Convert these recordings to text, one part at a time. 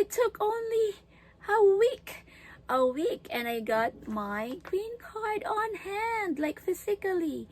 it took only a week, and I got my green card on hand, like physically.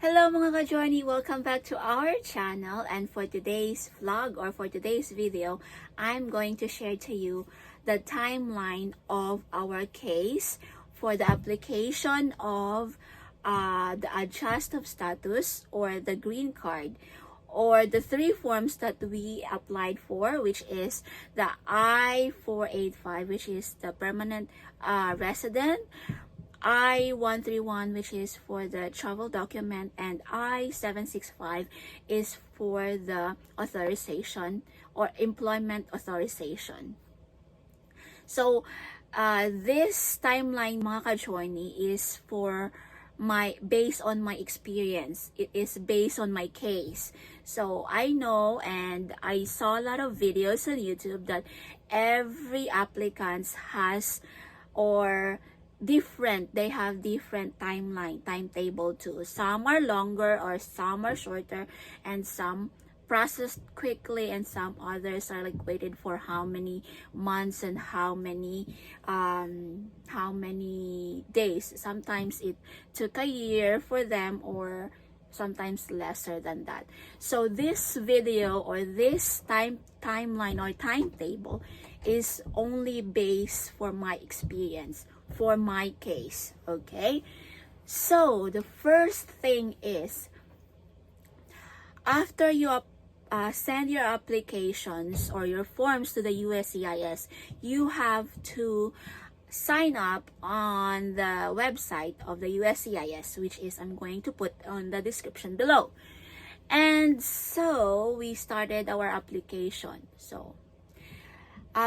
Hello mga ka-journey! Welcome back to our channel, and for today's vlog or for today's video, I'm going to share to you the timeline of our case for the application of the adjust of status or the green card, or the three forms that we applied for, which is the I-485, which is the permanent resident, I-131, which is for the travel document, and I-765 is for the authorization or employment authorization. So this timeline, mga ka-journey, is for based on my experience. It is based on my case. So I know, and I saw a lot of videos on YouTube, that every applicant has they have different timetable too. Some are longer or some are shorter, and some processed quickly, and some others are like waited for how many months and how many days. Sometimes it took a year for them, or sometimes lesser than that. So this video or this timeline or timetable is only based for my experience, for my case. Okay, so the first thing is, after you send your applications or your forms to the USCIS, you have to sign up on the website of the USCIS, which is, I'm going to put on the description below. And so we started our application. So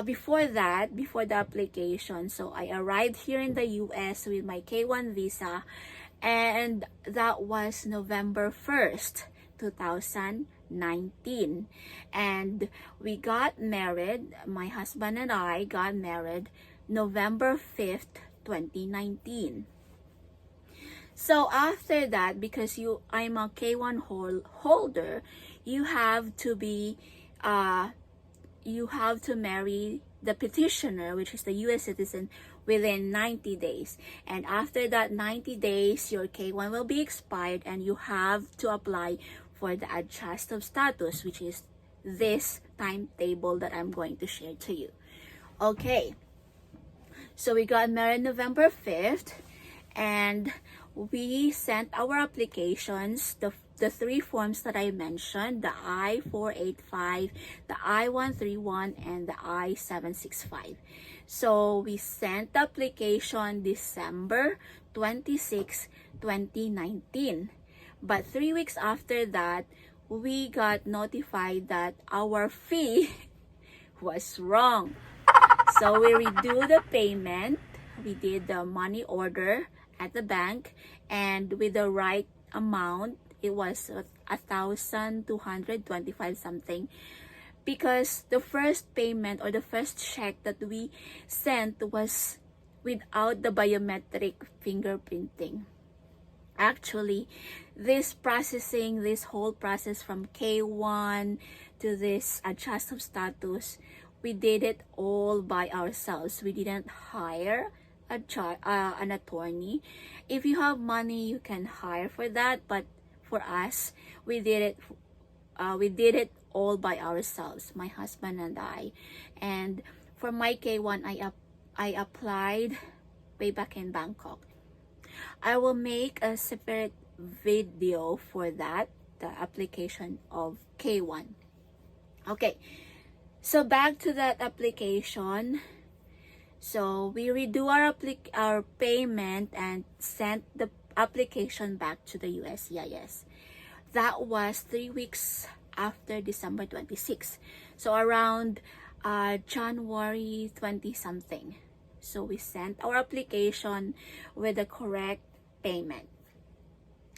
before the application, so I arrived here in the US with my K1 visa, and that was November 1st, 2019. And we got married, my husband and I got married November 5th, 2019. So after that, because I'm a K1 holder, you have to marry the petitioner, which is the US citizen, within 90 days. And after that 90 days, your K1 will be expired, and you have to apply for the adjust of status, which is this timetable that I'm going to share to you. Okay, so we got married November 5th, and we sent our applications, the three forms that I mentioned, the I-485, the I-131, and the I-765. So we sent the application December 26, 2019. But 3 weeks after that, we got notified that our fee was wrong. So we redo the payment. We did the money order at the bank, and with the right amount, it was 1,225 something, because the first payment or the first check that we sent was without the biometric fingerprinting. Actually, this whole process from K1 to this adjust of status, we did it all by ourselves. We didn't hire an attorney. If you have money, you can hire for that, but for us, we did it all by ourselves, my husband and I. And for my K1, I applied way back in Bangkok. I will make a separate video for that, the application of K1. Okay, so back to that application. So we redo our payment and sent the application back to the USCIS. That was 3 weeks after December 26. So around January 20 something. So we sent our application with the correct payment.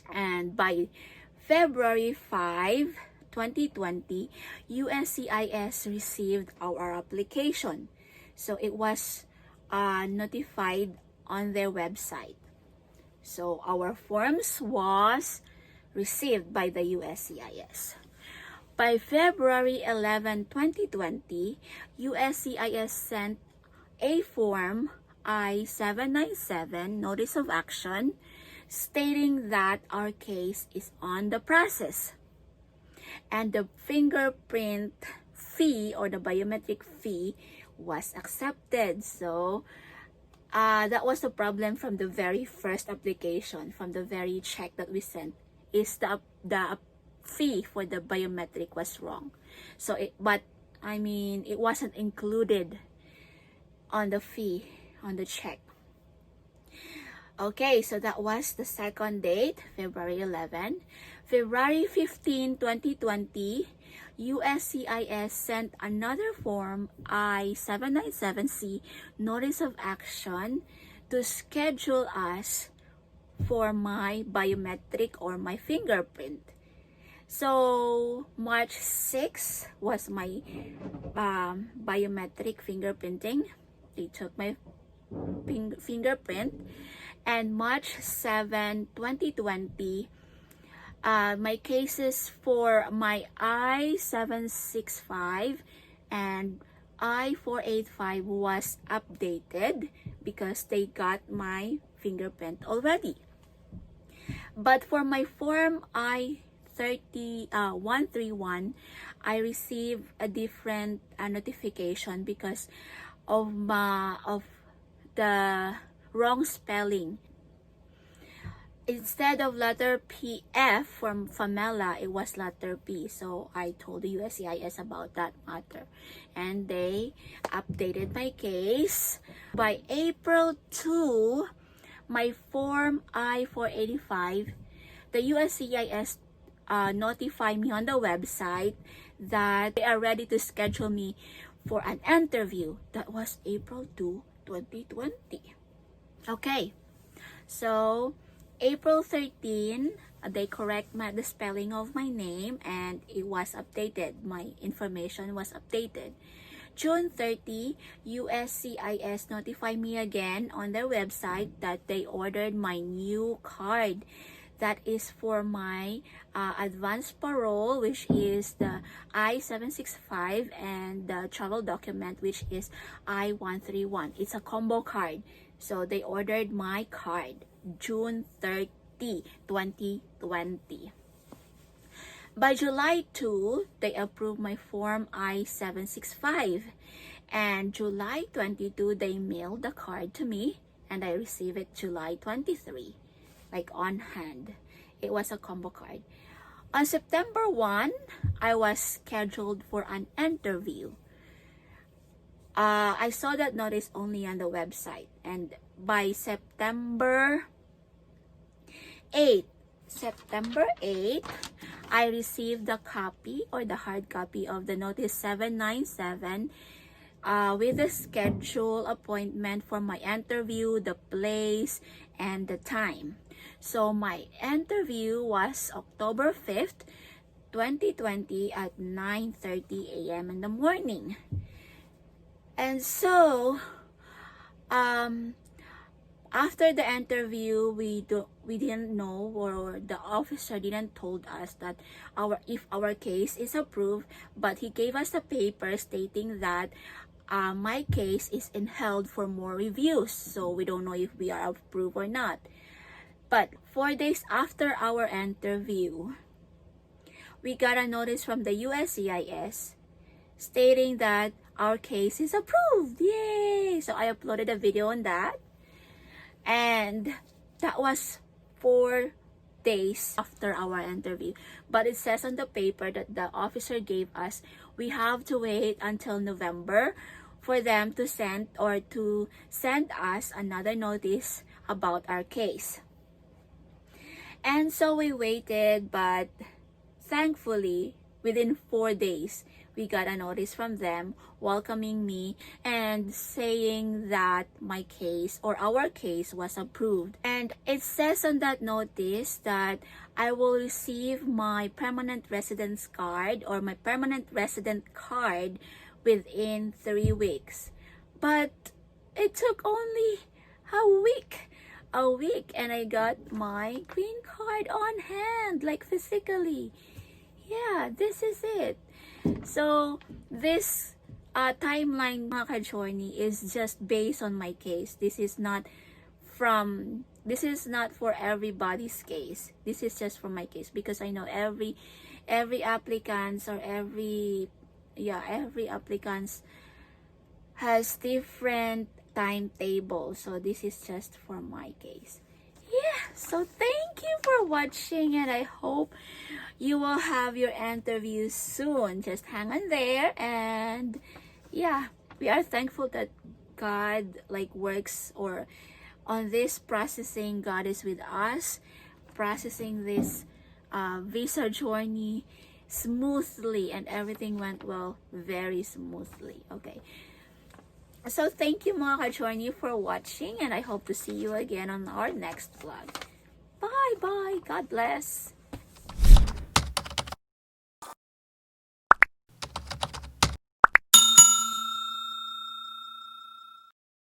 And by February 5, 2020, USCIS received our application. So it was notified on their website. So our forms was received by the USCIS. By February 11, 2020, USCIS sent a form I-797 Notice of Action stating that our case is on the process. And the fingerprint fee or the biometric fee was accepted. So that was the problem from the very first application, from the very check that we sent, is the fee for the biometric was wrong. So it wasn't included on the fee on the check. Okay, so that was the second date, February 11. February 15, 2020, USCIS sent another form, I-797C, Notice of Action, to schedule us for my biometric or my fingerprint. So, March 6 was my biometric fingerprinting. They took my fingerprint. And March 7, 2020, my cases for my I-765 and I-485 was updated because they got my fingerprint already. But for my form I-131, I received a different notification because of the wrong spelling. Instead of letter PF from Famela, it was letter P. So I told the USCIS about that matter. And they updated my case. By April 2, my form I-485, the USCIS notified me on the website that they are ready to schedule me for an interview. That was April 2, 2020. Okay, so April 13, they correct the spelling of my name and it was updated. My information was updated. June 30, USCIS notified me again on their website that they ordered my new card. That is for my advanced parole, which is the I-765, and the travel document, which is I-131. It's a combo card. So they ordered my card June 30, 2020. By July 2, they approved my form I-765. And July 22, they mailed the card to me and I received it July 23, like on hand. It was a combo card. On September 1, I was scheduled for an interview. I saw that notice only on the website, and by September 8, I received the copy or the hard copy of the notice 797 with the schedule appointment for my interview, the place, and the time. So my interview was October 5th, 2020 at 9:30 a.m. in the morning. And so, after the interview, we didn't know, or the officer didn't told us that if our case is approved, but he gave us a paper stating that my case is held for more reviews. So we don't know if we are approved or not. But 4 days after our interview, we got a notice from the USCIS stating that our case is approved. Yay! So I uploaded a video on that. And that was 4 days after our interview. But it says on the paper that the officer gave us, we have to wait until November for them to send us another notice about our case. And so we waited, but thankfully, within 4 days, we got a notice from them welcoming me and saying that my case or our case was approved. And it says on that notice that I will receive my permanent residence card or my permanent resident card within 3 weeks. But it took only a week and I got my green card on hand, like physically. Yeah, this is it. So this timeline, mga ka-journey, is just based on my case. This is not for everybody's case. This is just for my case, because I know every applicants or every applicants has different timetable. So this is just for my case. Yeah, so thank you for watching, and I hope you will have your interview soon. Just hang on there, and yeah, we are thankful that God works or on this processing. God is with us, processing this visa journey smoothly, and everything went well, very smoothly. Okay. So thank you mga ka-journey for watching, and I hope to see you again on our next vlog. Bye bye. God bless.